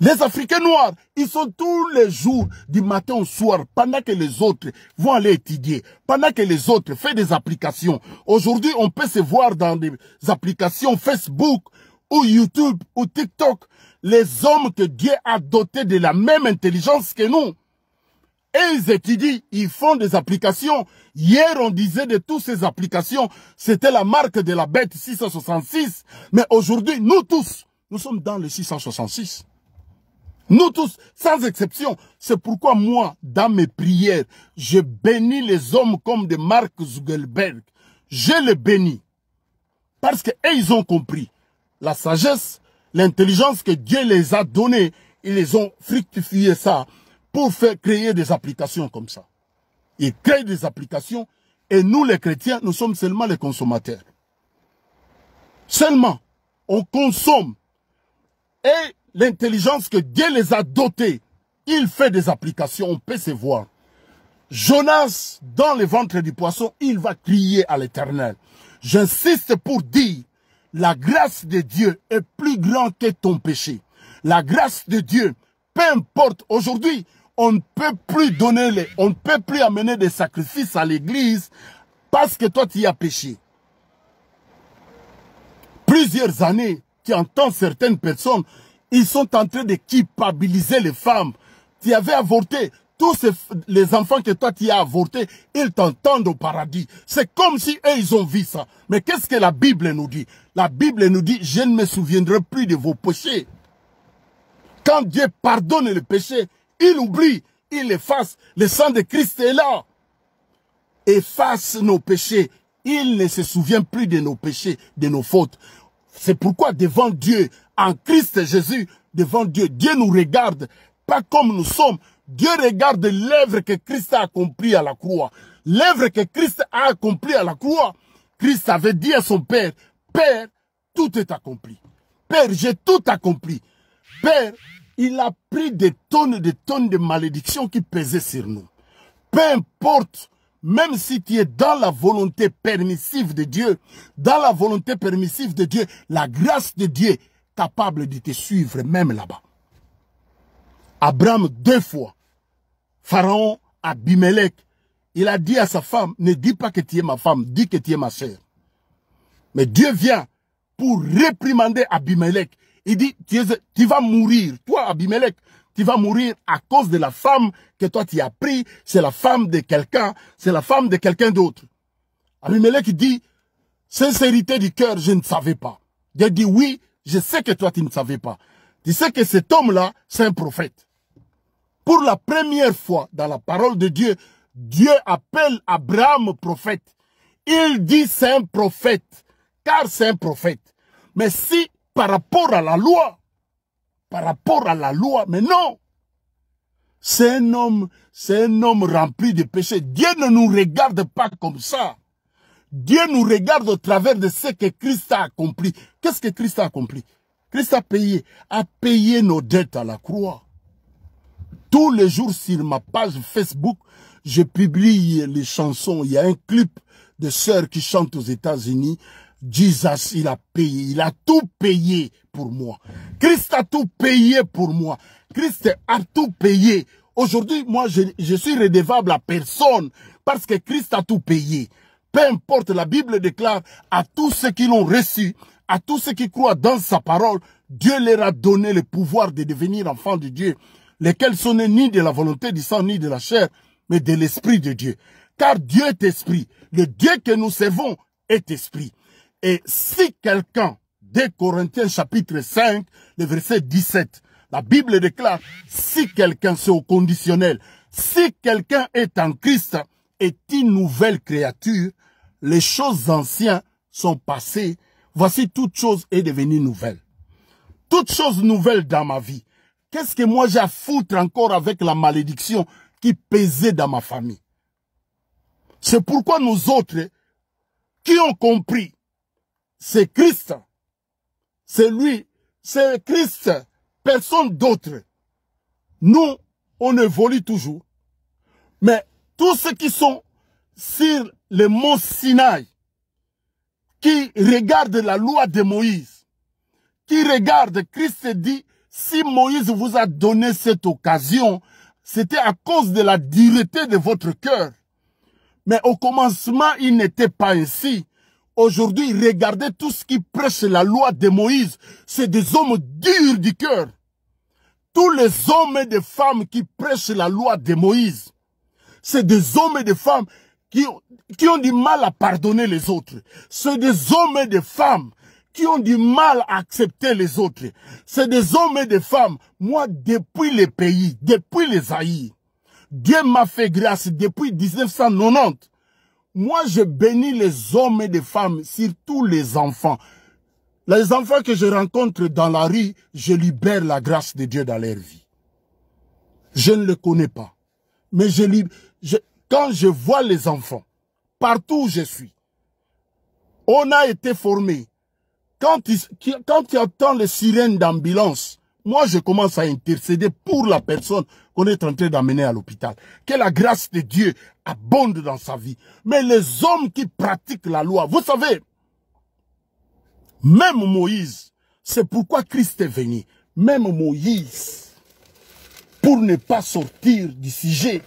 A: Les Africains noirs, ils sont tous les jours, du matin au soir, pendant que les autres vont aller étudier, pendant que les autres font des applications. Aujourd'hui, on peut se voir dans des applications Facebook ou YouTube ou TikTok, les hommes que Dieu a dotés de la même intelligence que nous. Et ils étudient, ils font des applications. Hier, on disait de toutes ces applications, c'était la marque de la bête 666. Mais aujourd'hui, nous tous, nous sommes dans le 666. Nous tous, sans exception. C'est pourquoi moi, dans mes prières, je bénis les hommes comme de Mark Zuckerberg. Je les bénis. Parce qu'ils ont compris la sagesse, l'intelligence que Dieu les a donnée. Ils les ont fructifié ça pour faire créer des applications comme ça. Ils créent des applications et nous les chrétiens, nous sommes seulement les consommateurs. Seulement, on consomme. et l'intelligence que Dieu les a dotés, il fait des applications, on peut se voir. Jonas, dans le ventre du poisson, il va crier à l'Éternel. J'insiste pour dire, la grâce de Dieu est plus grande que ton péché. La grâce de Dieu, peu importe, aujourd'hui, on ne peut plus on ne peut plus amener des sacrifices à l'église parce que toi, tu y as péché. Plusieurs années, tu entends certaines personnes, ils sont en train de culpabiliser les femmes. Tu avais avorté. Tous les enfants que toi tu as avortés, ils t'entendent au paradis. C'est comme si eux, ils ont vu ça. Mais qu'est-ce que la Bible nous dit? La Bible nous dit, je ne me souviendrai plus de vos péchés. Quand Dieu pardonne le péché, il oublie, il efface. Le sang de Christ est là. Efface nos péchés. Il ne se souvient plus de nos péchés, de nos fautes. C'est pourquoi devant Dieu, en Christ Jésus, devant Dieu, Dieu nous regarde, pas comme nous sommes. Dieu regarde l'œuvre que Christ a accomplie à la croix. L'œuvre que Christ a accomplie à la croix. Christ avait dit à son Père, Père, tout est accompli. Père, j'ai tout accompli. Père, il a pris des tonnes de malédictions qui pesaient sur nous. Peu importe, même si tu es dans la volonté permissive de Dieu, dans la volonté permissive de Dieu, la grâce de Dieu est capable de te suivre même là-bas. Abraham 2 fois, Pharaon, Abimelech, il a dit à sa femme, ne dis pas que tu es ma femme, dis que tu es ma sœur. Mais Dieu vient pour réprimander Abimelech. Il dit, tu vas mourir, toi Abimelech, tu vas mourir à cause de la femme que toi tu as pris, c'est la femme de quelqu'un, c'est la femme de quelqu'un d'autre. Abimelech dit, sincérité du cœur, je ne savais pas. Dieu dit, oui, je sais que toi tu ne savais pas. Tu sais que cet homme-là, c'est un prophète. Pour la première fois dans la parole de Dieu, Dieu appelle Abraham prophète. Il dit c'est un prophète, car c'est un prophète. Mais si par rapport à la loi, mais non. C'est un homme rempli de péchés. Dieu ne nous regarde pas comme ça. Dieu nous regarde au travers de ce que Christ a accompli. Qu'est-ce que Christ a accompli? Christ a payé nos dettes à la croix. Tous les jours sur ma page Facebook, je publie les chansons. Il y a un clip de sœurs qui chantent aux États-Unis. Jesus, il a payé, il a tout payé pour moi. Christ a tout payé pour moi. Christ a tout payé. Aujourd'hui, moi, je suis redevable à personne parce que Christ a tout payé. Peu importe, la Bible déclare à tous ceux qui l'ont reçu, à tous ceux qui croient dans sa parole, Dieu leur a donné le pouvoir de devenir enfants de Dieu, lesquels sont nés ni de la volonté du sang ni de la chair, mais de l'Esprit de Dieu. Car Dieu est esprit. Le Dieu que nous servons est esprit. Et si quelqu'un, 2 Corinthiens chapitre 5, le verset 17, la Bible déclare, si quelqu'un, c'est au conditionnel, si quelqu'un est en Christ, est une nouvelle créature, les choses anciennes sont passées, voici toute chose est devenue nouvelle. Toute chose nouvelle dans ma vie. Qu'est-ce que moi j'ai à foutre encore avec la malédiction qui pesait dans ma famille? C'est pourquoi nous autres, qui ont compris, c'est Christ, c'est lui, c'est Christ, personne d'autre. Nous, on évolue toujours. Mais tous ceux qui sont sur le mont Sinaï, qui regardent la loi de Moïse, qui regardent, Christ dit, si Moïse vous a donné cette occasion, c'était à cause de la dureté de votre cœur. Mais au commencement, il n'était pas ainsi. Aujourd'hui, regardez tout ce qui prêche la loi de Moïse. C'est des hommes durs du cœur. Tous les hommes et des femmes qui prêchent la loi de Moïse, c'est des hommes et des femmes qui ont du mal à pardonner les autres. C'est des hommes et des femmes qui ont du mal à accepter les autres. C'est des hommes et des femmes. Moi, depuis les pays, depuis les Zaïre, Dieu m'a fait grâce depuis 1990. Moi, je bénis les hommes et les femmes, surtout les enfants. Les enfants que je rencontre dans la rue, je libère la grâce de Dieu dans leur vie. Je ne les connais pas. Mais quand je vois les enfants, partout où je suis, on a été formés. quand tu entends les sirènes d'ambulance, moi je commence à intercéder pour la personne qu'on est en train d'amener à l'hôpital. Que la grâce de Dieu abonde dans sa vie. Mais les hommes qui pratiquent la loi, vous savez, même Moïse, c'est pourquoi Christ est venu. Même Moïse, pour ne pas sortir du sujet,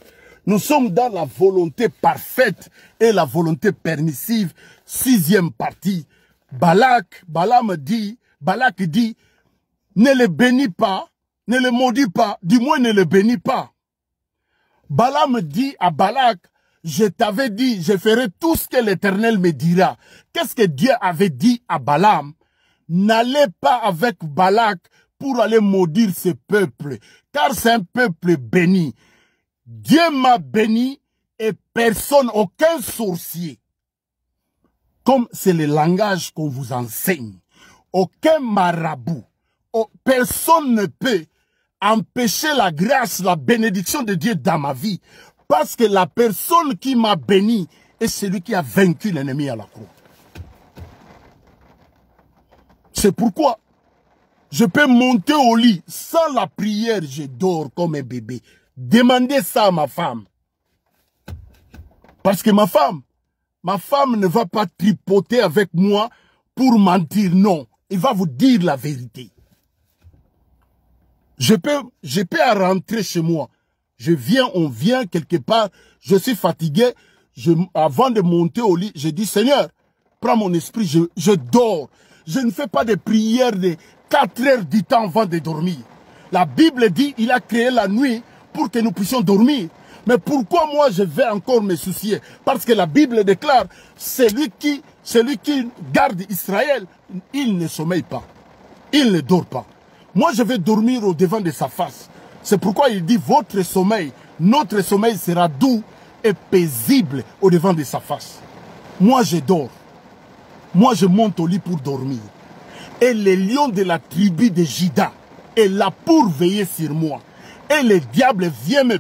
A: nous sommes dans la volonté parfaite et la volonté permissive, 6e partie. Balak dit, ne le bénis pas, ne le maudis pas, du moins ne le bénis pas. Balaam dit à Balak, je t'avais dit, je ferai tout ce que l'Éternel me dira. Qu'est-ce que Dieu avait dit à Balaam? N'allez pas avec Balak pour aller maudire ce peuple, car c'est un peuple béni. Dieu m'a béni et personne, aucun sorcier. Comme c'est le langage qu'on vous enseigne. Aucun marabout, personne ne peut empêcher la grâce, la bénédiction de Dieu dans ma vie. Parce que la personne qui m'a béni est celui qui a vaincu l'ennemi à la croix. C'est pourquoi je peux monter au lit sans la prière, je dors comme un bébé. Demandez ça à ma femme. Parce que ma femme ne va pas tripoter avec moi pour mentir, non. Il va vous dire la vérité. Je peux rentrer chez moi. On vient quelque part, je suis fatigué. Avant de monter au lit, je dis, Seigneur, prends mon esprit, je dors. Je ne fais pas de prières de 4 heures du temps avant de dormir. La Bible dit, il a créé la nuit pour que nous puissions dormir. Mais pourquoi moi je vais encore me soucier? Parce que la Bible déclare, celui qui garde Israël, il ne sommeille pas. Il ne dort pas. Moi je vais dormir au devant de sa face. C'est pourquoi il dit, votre sommeil, notre sommeil sera doux et paisible au devant de sa face. Moi je dors. Moi je monte au lit pour dormir. Et le lion de la tribu de Juda est là pour veiller sur moi. Et le diable vient me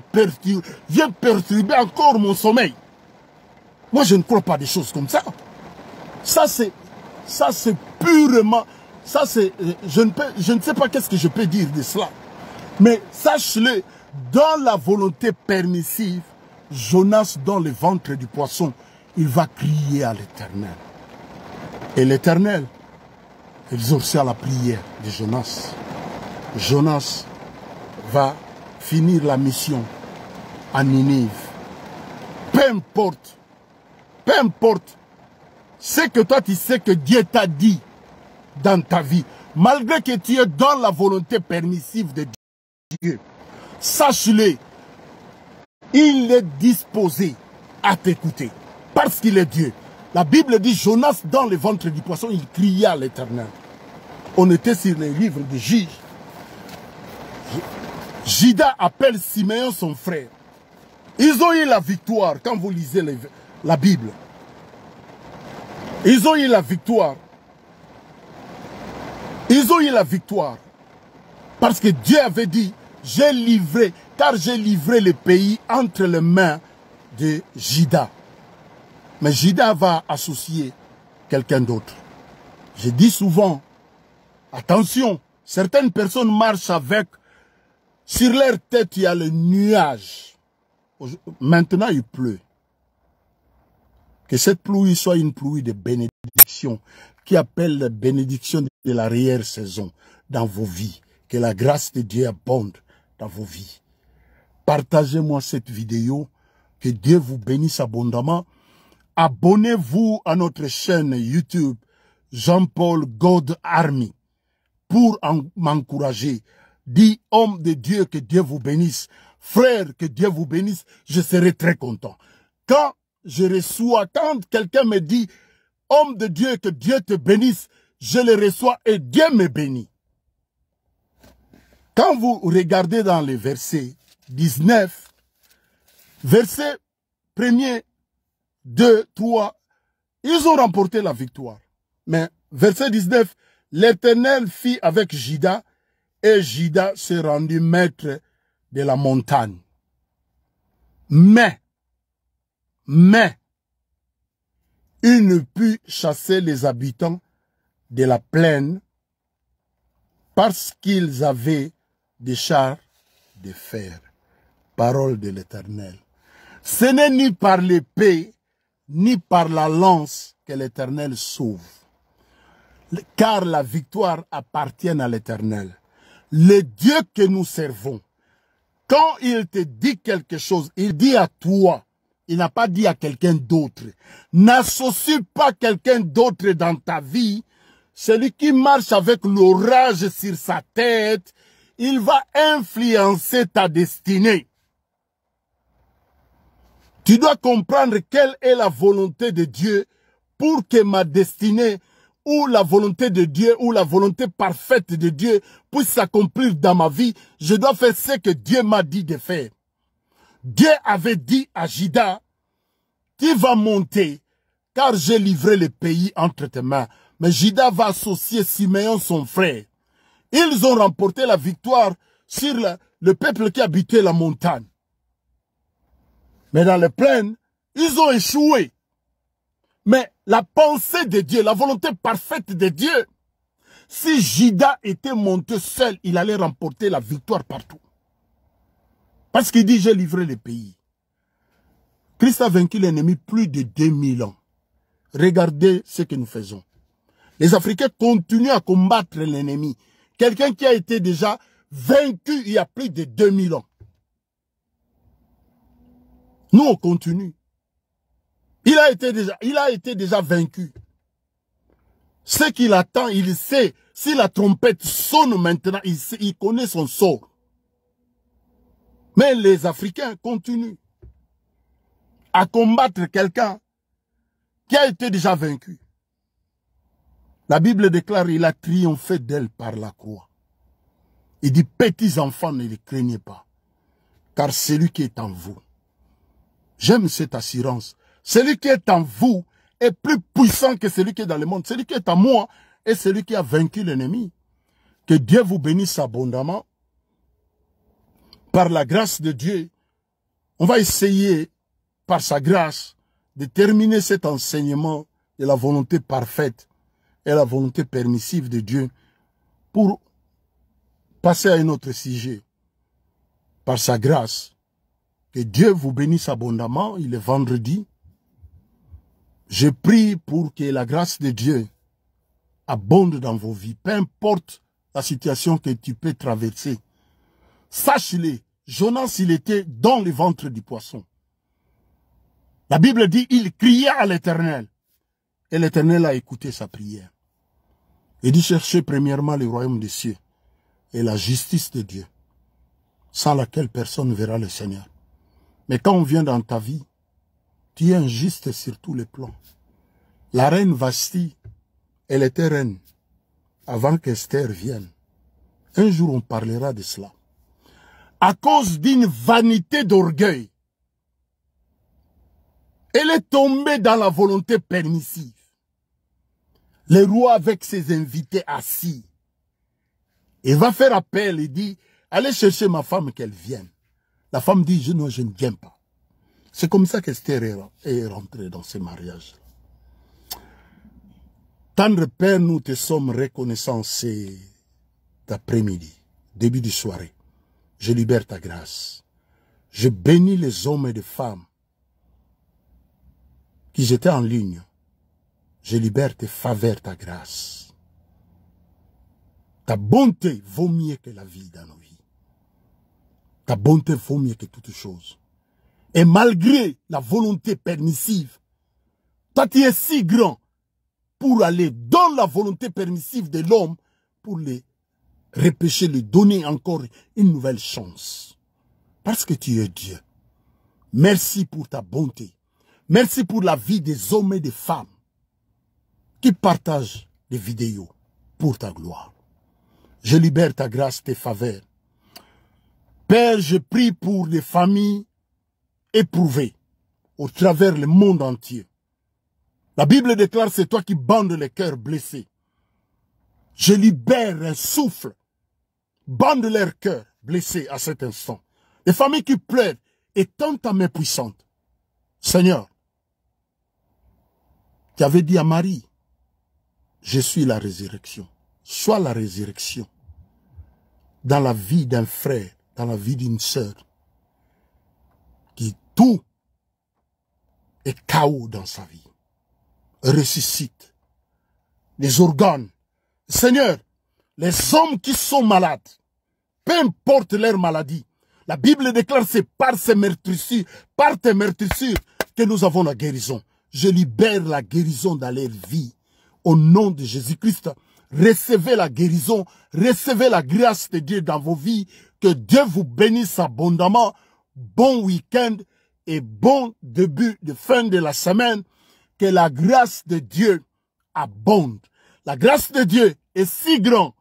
A: perturber encore mon sommeil. Moi, je ne crois pas des choses comme ça. Ça, c'est purement... je ne sais pas qu'est-ce que je peux dire de cela. Mais sache-le, dans la volonté permissive, Jonas, dans le ventre du poisson, il va crier à l'Éternel. Et l'Éternel exauça la prière de Jonas. Jonas va finir la mission à Ninive. Peu importe ce que toi tu sais que Dieu t'a dit dans ta vie, malgré que tu es dans la volonté permissive de Dieu, sache-le, il est disposé à t'écouter parce qu'il est Dieu. La Bible dit, Jonas dans le ventre du poisson, il cria à l'Éternel. On était sur les livres de Juges. Juda appelle Siméon son frère. Ils ont eu la victoire quand vous lisez la Bible. Ils ont eu la victoire. Ils ont eu la victoire. Parce que Dieu avait dit, j'ai livré le pays entre les mains de Juda. Mais Juda va associer quelqu'un d'autre. Je dis souvent, attention, certaines personnes marchent avec, sur leur tête il y a le nuage. Maintenant il pleut. Que cette pluie soit une pluie de bénédiction, qui appelle la bénédiction de l'arrière-saison dans vos vies. Que la grâce de Dieu abonde dans vos vies. Partagez-moi cette vidéo, que Dieu vous bénisse abondamment. Abonnez-vous à notre chaîne YouTube, Jean-Paul God Army, pour m'encourager. Dis, homme de Dieu, que Dieu vous bénisse. Frère, que Dieu vous bénisse. Je serai très content. Quand quelqu'un me dit, homme de Dieu, que Dieu te bénisse, je le reçois et Dieu me bénit. Quand vous regardez dans les versets 19, verset 1er, 2, 3, ils ont remporté la victoire. Mais verset 19, l'Éternel fit avec Juda, et Juda s'est rendu maître de la montagne. Mais, il ne put chasser les habitants de la plaine parce qu'ils avaient des chars de fer. Parole de l'Éternel. Ce n'est ni par l'épée, ni par la lance que l'Éternel sauve. Car la victoire appartient à l'Éternel. Le Dieu que nous servons, quand il te dit quelque chose, il dit à toi, il n'a pas dit à quelqu'un d'autre. N'associe pas quelqu'un d'autre dans ta vie. Celui qui marche avec l'orage sur sa tête, il va influencer ta destinée. Tu dois comprendre quelle est la volonté de Dieu pour que ma destinée ou la volonté de Dieu ou la volonté parfaite de Dieu puisse s'accomplir dans ma vie. Je dois faire ce que Dieu m'a dit de faire. Dieu avait dit à Juda, tu vas monter car j'ai livré le pays entre tes mains. Mais Juda va associer Siméon son frère. Ils ont remporté la victoire sur le peuple qui habitait la montagne. Mais dans les plaines, ils ont échoué. Mais la pensée de Dieu, la volonté parfaite de Dieu, si Juda était monté seul, il allait remporter la victoire partout. Parce qu'il dit, j'ai livré le pays. Christ a vaincu l'ennemi plus de 2000 ans. Regardez ce que nous faisons. Les Africains continuent à combattre l'ennemi. Quelqu'un qui a été déjà vaincu il y a plus de 2000 ans. Nous, on continue. Il a été déjà vaincu. Ce qu'il attend, il sait. Si la trompette sonne maintenant, il connaît son sort. Mais les Africains continuent à combattre quelqu'un qui a été déjà vaincu. La Bible déclare, il a triomphé d'elle par la croix. Il dit, petits enfants, ne les craignez pas, car celui qui est en vous, j'aime cette assurance, celui qui est en vous est plus puissant que celui qui est dans le monde. Celui qui est en moi est celui qui a vaincu l'ennemi. Que Dieu vous bénisse abondamment. Par la grâce de Dieu, on va essayer, par sa grâce, de terminer cet enseignement de la volonté parfaite et la volonté permissive de Dieu pour passer à un autre sujet. Par sa grâce, que Dieu vous bénisse abondamment. Il est vendredi. Je prie pour que la grâce de Dieu abonde dans vos vies. Peu importe la situation que tu peux traverser. Sache-le, Jonas, il était dans le ventre du poisson. La Bible dit, il cria à l'Éternel. Et l'Éternel a écouté sa prière. Il dit, cherchez premièrement le royaume des cieux et la justice de Dieu, sans laquelle personne ne verra le Seigneur. Mais quand on vient dans ta vie, tu es injuste sur tous les plans. La reine Vashti, elle était reine avant qu'Esther vienne. Un jour, on parlera de cela. À cause d'une vanité d'orgueil, elle est tombée dans la volonté permissive. Le roi avec ses invités assis, il va faire appel, il dit, allez chercher ma femme qu'elle vienne. La femme dit, non, je ne viens pas. C'est comme ça qu'Esther est rentrée dans ce mariage. Tendre Père, nous te sommes reconnaissants cet après-midi, début de soirée. Je libère ta grâce. Je bénis les hommes et les femmes qui étaient en ligne. Je libère tes faveurs, ta grâce. Ta bonté vaut mieux que la vie dans nos vies. Ta bonté vaut mieux que toute chose. Et malgré la volonté permissive, toi tu es si grand pour aller dans la volonté permissive de l'homme pour les repêcher, lui donner encore une nouvelle chance. Parce que tu es Dieu. Merci pour ta bonté. Merci pour la vie des hommes et des femmes qui partagent des vidéos pour ta gloire. Je libère ta grâce, tes faveurs. Père, je prie pour les familles éprouvées au travers le monde entier. La Bible déclare, c'est toi qui bandes les cœurs blessés. Je libère un souffle. Bande leur cœur blessé à cet instant. Les familles qui pleurent et tendent ta main puissante. Seigneur, tu avais dit à Marie, je suis la résurrection. Sois la résurrection dans la vie d'un frère, dans la vie d'une sœur, qui tout est chaos dans sa vie. Ressuscite les organes. Seigneur, les hommes qui sont malades, peu importe leur maladie, la Bible déclare c'est par ces meurtrissures, par tes meurtrissures que nous avons la guérison. Je libère la guérison dans leur vie. Au nom de Jésus-Christ, recevez la guérison, recevez la grâce de Dieu dans vos vies. Que Dieu vous bénisse abondamment. Bon week-end et bon début de fin de la semaine. Que la grâce de Dieu abonde. La grâce de Dieu est si grand.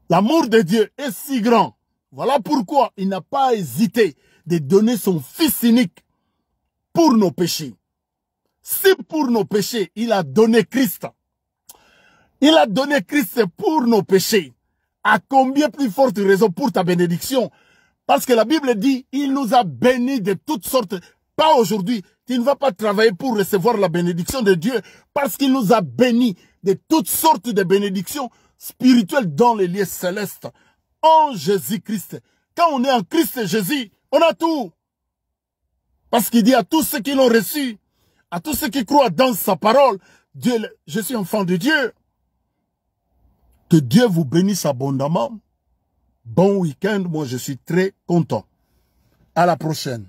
A: L'amour de Dieu est si grand. Voilà pourquoi il n'a pas hésité de donner son Fils unique pour nos péchés. Si pour nos péchés, il a donné Christ. Il a donné Christ pour nos péchés. À combien plus forte raison pour ta bénédiction? Parce que la Bible dit, il nous a bénis de toutes sortes. Pas aujourd'hui. Tu ne vas pas travailler pour recevoir la bénédiction de Dieu parce qu'il nous a bénis de toutes sortes de bénédictions spirituelles dans les lieux célestes. En Jésus-Christ. Quand on est en Christ Jésus, on a tout. Parce qu'il dit à tous ceux qui l'ont reçu, à tous ceux qui croient dans sa parole, Dieu, je suis enfant de Dieu. Que Dieu vous bénisse abondamment. Bon week-end, moi je suis très content. À la prochaine.